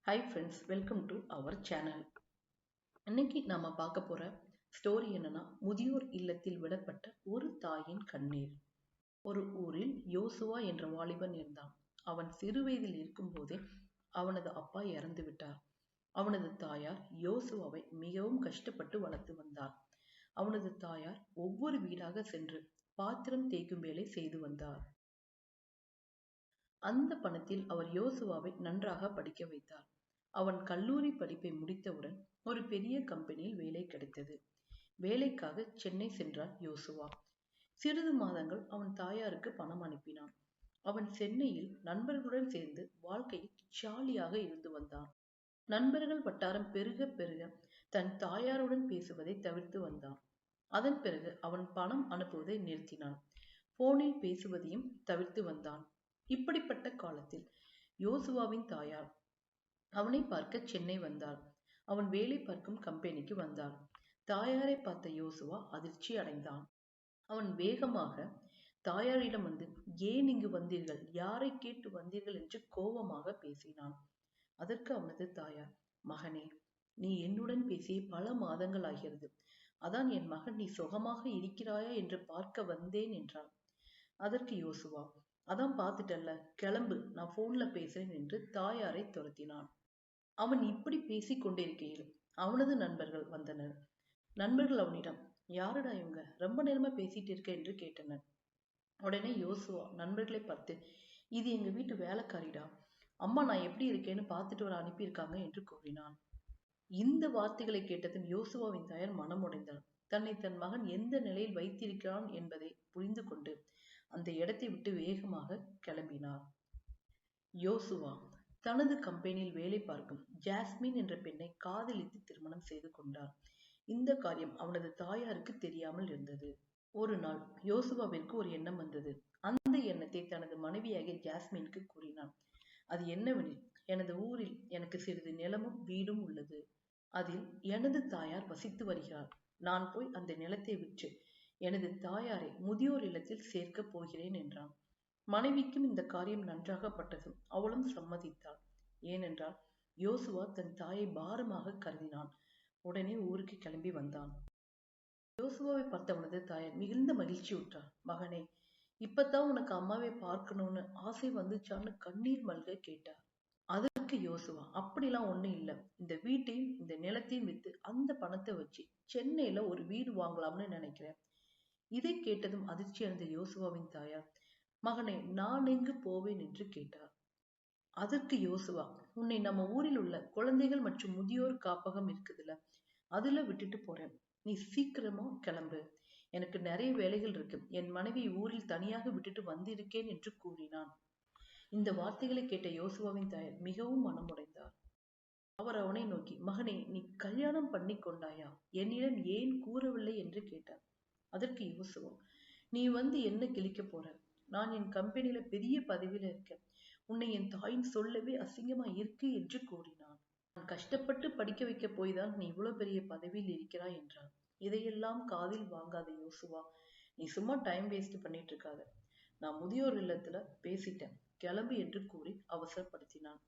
Hi friends, welcome to our channel. இன்னைக்கு நாம பார்க்க போற ஸ்டோரி என்னன்னா, முதியோர் இல்லத்தில் விடப்பட்ட ஒரு தாயின் கண்ணீர். ஒரு ஊரில் யோசுவா என்ற வாலிபன் இருந்தான். அவன் சிறு வயதில் இருக்கும் போதே அவனது அப்பா இறந்து விட்டார். அவனது தாயார் யோசுவாவை மிகவும் கஷ்டப்பட்டு வளர்த்து வந்தார். அவனது தாயார் ஒவ்வொரு வீடாக சென்று பாத்திரம் தேய்க்கும் வேலை செய்து வந்தார். அந்த பணத்தில் அவர் யோசுவாவை நன்றாக படிக்க வைத்தார். அவன் கல்லூரி படிப்பை முடித்தவுடன் ஒரு பெரிய கம்பெனியில் வேலை கிடைத்தது. வேலைக்காக சென்னை சென்றான் யோசுவா. சிறிது மாதங்கள் அவன் தாயாருக்கு பணம் அனுப்பினான். அவன் சென்னையில் நண்பர்களுடன் சேர்ந்து வாழ்க்கையில் ஜாலியாக இருந்து வந்தான். நண்பர்கள் வட்டாரம் பெருக பெருக தன் தாயாருடன் பேசுவதை தவிர்த்து வந்தான். அதன் பிறகு அவன் பணம் அனுப்புவதை நிறுத்தினான். போனில் பேசுவதையும் தவிர்த்து வந்தான். இப்படிப்பட்ட காலத்தில் யோசுவாவின் தாயார் அவனை பார்க்க சென்னை வந்தாள். அவன் வேலை பார்க்கும் கம்பெனிக்கு வந்தான். தாயாரை பார்த்த யோசுவா அதிர்ச்சி அடைந்தான். அவன் வேகமாக தாயாரிடம் வந்து, ஏன் இங்கு வந்தீர்கள், யாரை கேட்டு வந்தீர்கள் என்று கோபமாக பேசினான். அதற்கு அவனது தாயார், மகனே, நீ என்னுடன் பேசிய பல மாதங்கள் ஆகிறது. அதான் என் மகன் நீ சுகமாக இருக்கிறாயா என்று பார்க்க வந்தேன் என்றான். அதற்கு யோசுவா, அதான் பார்த்துட்டல்ல, கிளம்பு, நான் போன்ல பேசுறேன் என்று தாயாரை துரத்தினான். அவன் இப்படி பேசிக் கொண்டிருக்கையில் அவனது நண்பர்கள் வந்தனர். நண்பர்கள் அவனிடம், யாருடா இவங்க, ரொம்ப நேரமா பேசிட்டு இருக்க என்று கேட்டனர். உடனே யோசுவா நண்பர்களை பார்த்து, இது எங்க வீட்டு வேலைக்காரிடா, அம்மா நான் எப்படி இருக்கேன்னு பார்த்துட்டு வர அனுப்பியிருக்காங்க என்று கூறினான். இந்த வார்த்தைகளை கேட்டதும் யோசுவாவின் தாயார் மனமுடைந்தார். தன்னை தன் மகன் எந்த நிலையில் வைத்திருக்கிறான் என்பதை புரிந்து கொண்டு அந்த இடத்தை விட்டு வேகமாக கிளம்பினார். யோசுவா தனது கம்பெனியில் வேலை பார்க்கும் ஜாஸ்மின் என்ற பெண்ணை காதலித்து திருமணம் செய்து கொண்டார். இந்த காரியம் அவனது தாயாருக்கு தெரியாமல் இருந்தது. ஒரு நாள் யோசுவாவிற்கு ஒரு எண்ணம் வந்தது. அந்த எண்ணத்தை தனது மனைவியாகிய ஜாஸ்மினுக்கு கூறினான். அது என்னவெனில், எனது ஊரில் எனக்கு சிறிது நிலமும் வீடும் உள்ளது. அதில் எனது தாயார் வசித்து வருகிறார். நான் போய் அந்த நிலத்தை விற்று எனது தாயாரை முதியோர் இல்லத்தில் சேர்க்கப் போகிறேன் என்றான். மனைவிக்கும் இந்த காரியம் நன்றாக பட்டது. அவளும் சம்மதித்தாள். ஏனென்றால் யோசுவா தன் தாயை பாரமாக கருதினான். உடனே ஊருக்கு கிளம்பி வந்தான். யோசுவாவை பார்த்தவனது தாயார் மிகுந்த மகிழ்ச்சி உற்றார். மகனே, இப்பதான் உனக்கு அம்மாவை பார்க்கணும்னு ஆசை வந்துச்சான்னு கண்ணீர் மல்க கேட்டார். அதற்கு யோசுவா, அப்படிலாம் ஒண்ணும் இல்ல, இந்த வீட்டையும் இந்த நிலத்தையும் வித்து அந்த பணத்தை வச்சு சென்னையில ஒரு வீடு வாங்கலாம்னு நினைக்கிறேன். இதை கேட்டதும் அதிர்ச்சி அடைந்த யோசுவாவின் தாயார், மகனே, நான் எங்கு போவேன் என்று கேட்டார். அதற்கு யோசுவா, உன்னை நம்ம ஊரில் உள்ள குழந்தைகள் மற்றும் முதியோர் காப்பகம் இருக்குதுல்ல, அதுல விட்டுட்டு போறேன். நீ சீக்கிரமா கிளம்பு, எனக்கு நிறைய வேலைகள் இருக்கு. என் மனைவி ஊரில் தனியாக விட்டுட்டு வந்திருக்கேன் என்று கூறினான். இந்த வார்த்தைகளை கேட்ட யோசுவாவின் தாயார் மிகவும் மனமுடைந்தார். அவர் அவனை நோக்கி, மகனே, நீ கல்யாணம் பண்ணி கொண்டாயா, என்னிடம் ஏன் கூறவில்லை என்று கேட்டார். அதற்கு யோசுவா, நீ வந்து என்ன கிழிக்க போற, நான் என் கம்பெனியில பெரிய பதவியில இருக்கேன். உன்னை என் தாயின் சொல்லவே அசிங்கமா இருக்கு என்று கூறினான். நான் கஷ்டப்பட்டு படிக்க வைக்க போய்தான் நீ இவ்வளவு பெரிய பதவியில் இருக்கிறாய் என்றான். இதையெல்லாம் காதில் வாங்காத யோசுவா, நீ சும்மா டைம் வேஸ்ட் பண்ணிட்டு இருக்காத, நான் முதியோர் இல்லத்துல பேசிட்டேன், கிளம்பு என்று கூறி அவசரப்படுத்தினான்.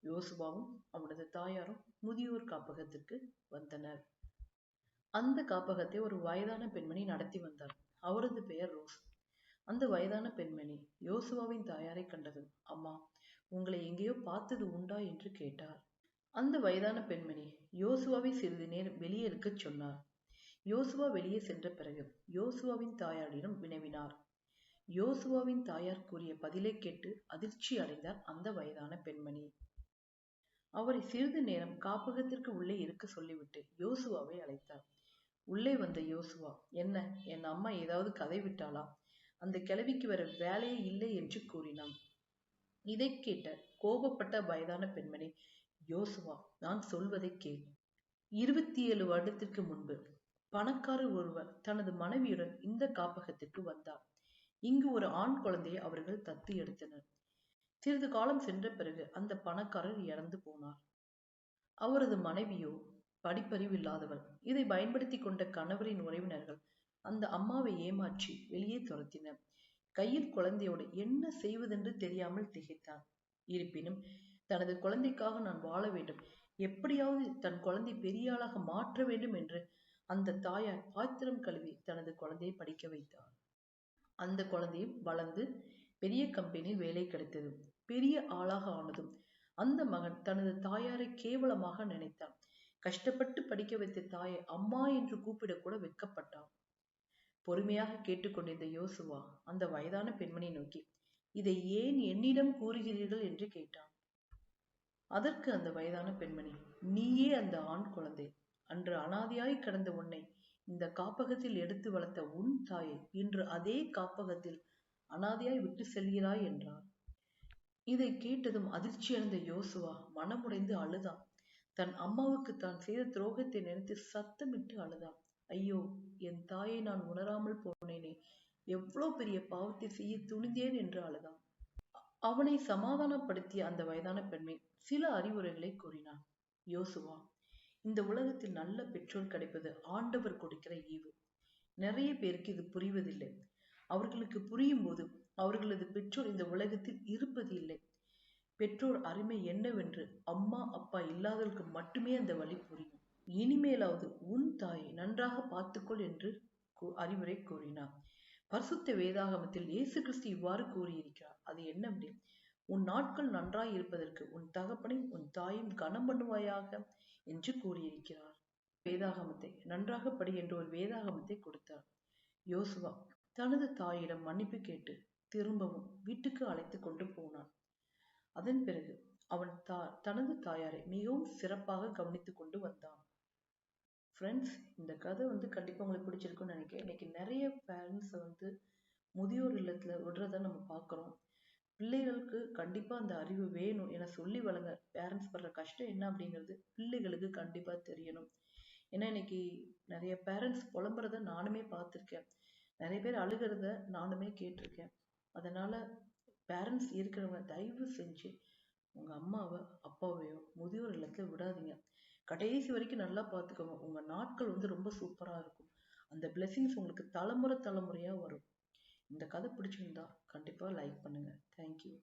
யோசுவாவும் அவனது தாயாரும் முதியோர் காப்பகத்திற்கு வந்தனர். அந்த காப்பகத்தை ஒரு வயதான பெண்மணி நடத்தி வந்தார். அவரது பெயர் ரோஸ். அந்த வயதான பெண்மணி யோசுவாவின் தாயாரை கண்டதும், அம்மா, உங்களை எங்கேயோ பார்த்தது உண்டா என்று கேட்டார். அந்த வயதான பெண்மணி யோசுவாவை சிறிது நேரம் வெளியே இருக்க சொன்னார். யோசுவா வெளியே சென்ற பிறகு யோசுவாவின் தாயாரிடம் வினவினார். யோசுவாவின் தாயார் கூறிய பதிலை கேட்டு அதிர்ச்சி அடைந்தார் அந்த வயதான பெண்மணி. அவரை சிறிது நேரம் காப்பகத்திற்கு உள்ளே இருக்க சொல்லிவிட்டு யோசுவாவை அழைத்தார். உள்ளே வந்த யோசுவா, என்ன, என் அம்மா ஏதாவது கதை விட்டாளா, அந்த கிழவிக்கு வேற வேலையே இல்லை என்று கூறினான். இதை கேட்ட கோபப்பட்ட வயதான பெண்மணி, யோசுவா, நான் சொல்வதை கேள். 27 வருடத்திற்கு முன்பு பணக்காரர் ஒருவர் தனது மனைவியுடன் இந்த காப்பகத்திற்கு வந்தார். இங்கு ஒரு ஆண் குழந்தையை அவர்கள் தத்து எடுத்தனர். சிறிது காலம் சென்ற பிறகு அந்த பணக்காரர் இறந்து போனார். அவரது மனைவியோ படிப்பறிவு இல்லாதவர். இதை பயன்படுத்தி கொண்ட கணவரின் உறவினர்கள் அந்த அம்மாவை ஏமாற்றி வெளியே துரத்தினர். கையில் குழந்தையோடு என்ன செய்வதென்று தெரியாமல் திகைத்தார். இருப்பினும் தனது குழந்தைக்காக நான் வாழ வேண்டும், எப்படியாவது தன் குழந்தை பெரிய ஆளாக மாற்ற வேண்டும் என்று அந்த தாயார் பாத்திரம் கழுவி தனது குழந்தையை படிக்க வைத்தார். அந்த குழந்தையும் வளர்ந்து பெரிய கம்பெனியில் வேலை கிடைத்தது. பெரிய ஆளாக ஆனதும் அந்த மகன் தனது தாயாரை கேவலமாக நினைத்தான். கஷ்டப்பட்டு படிக்க வைத்த தாயை அம்மா என்று கூப்பிட கூட வெட்கப்பட்டான். பொறுமையாக கேட்டுக்கொண்டிருந்த யோசுவா அந்த வயதான பெண்மணி நோக்கி, இதை ஏன் என்னிடம் கூறுகிறீர்கள் என்று கேட்டான். அதற்கு அந்த வயதான பெண்மணி, நீயே அந்த ஆண் குழந்தை. அன்று அனாதையாய் கடந்த உன்னை இந்த காப்பகத்தில் எடுத்து வளர்த்த உன் தாயை இன்று அதே காப்பகத்தில் அனாதையாய் விட்டு செல்கிறாய் என்றார். இதை கேட்டதும் அதிர்ச்சியடைந்த யோசுவா மனமுடைந்து அழுதான். தன் அம்மாவுக்கு தான் செய்த துரோகத்தை நினைத்து சத்தமிட்டு அழுதான். ஐயோ, என் தாயை நான் உணராமல் போனேனே, எவ்வளவு பெரிய பாவத்தை செய்ய துணிந்தேன் என்று அழுதான். அவனை சமாதானப்படுத்திய அந்த வயதான பெண்மை சில அறிவுரைகளை கூறினான். யோசுவா, இந்த உலகத்தில் நல்ல பெற்றோர் கிடைப்பது ஆண்டவர் கொடுக்கிற ஈவு. நிறைய பேருக்கு இது புரிவதில்லை. அவர்களுக்கு புரியும் போது அவர்களது பெற்றோர் இந்த உலகத்தில் இருப்பது இல்லை. பெற்றோர் அருமை என்னவென்று அம்மா அப்பா இல்லாதவர்களுக்கு மட்டுமே அந்த வழி புரியும். இனிமேலாவது உன் தாயை நன்றாக பார்த்துக்கொள் என்று அறிவுரை கூறினார். பரிசுத்த வேதாகமத்தில் இயேசு கிறிஸ்து இவ்வாறு கூறியிருக்கிறார். அது என்னவென்று, உன் நாட்கள் நன்றாய் இருப்பதற்கு உன் தகப்பனையும் உன் தாயும் கனம் பண்ணுவாயாக என்று கூறியிருக்கிறார். வேதாகமத்தை நன்றாக படி என்று ஒரு வேதாகமத்தை கொடுத்தார். யோசுவா தனது தாயிடம் மன்னிப்பு கேட்டு திரும்பவும் வீட்டுக்கு அழைத்து கொண்டு போனான். அதன் பிறகு அவன் தனது தாயாரை மிகவும் சிறப்பாக கவனித்துக் கொண்டு வந்தான். ஃப்ரெண்ட்ஸ், இந்த கதை கண்டிப்பா உங்களுக்கு பிடிச்சிருக்குன்னு நினைக்கிறேன். இன்னைக்கு நிறைய பேரண்ட்ஸ் முதியோர் இல்லத்துல விடுறத நம்ம பார்க்குறோம். பிள்ளைகளுக்கு கண்டிப்பா அந்த அறிவு வேணும். ஏன்னா சொல்லி வளங்க பேரண்ட்ஸ் படுற கஷ்டம் என்ன அப்படிங்கிறது பிள்ளைகளுக்கு கண்டிப்பா தெரியணும். ஏன்னா இன்னைக்கு நிறைய பேரண்ட்ஸ் புலம்புறத நானுமே பார்த்துருக்கேன். நிறைய பேர் அழுகிறத நானுமே கேட்டிருக்கேன். அதனால பேரண்ட்ஸ் இருக்கிறவங்க தயவு செஞ்சு உங்க அம்மாவை அப்பாவையோ முதியோர் இல்லத்துல விடாதீங்க. கடைசி வரைக்கும் நல்லா பார்த்துக்கோங்க. உங்க நாட்கள் ரொம்ப சூப்பரா இருக்கும். அந்த பிளெஸிங்ஸ் உங்களுக்கு தலைமுறை தலைமுறையா வரும். இந்த கதை பிடிச்சிருந்தா கண்டிப்பா லைக் பண்ணுங்க. தேங்க்யூ.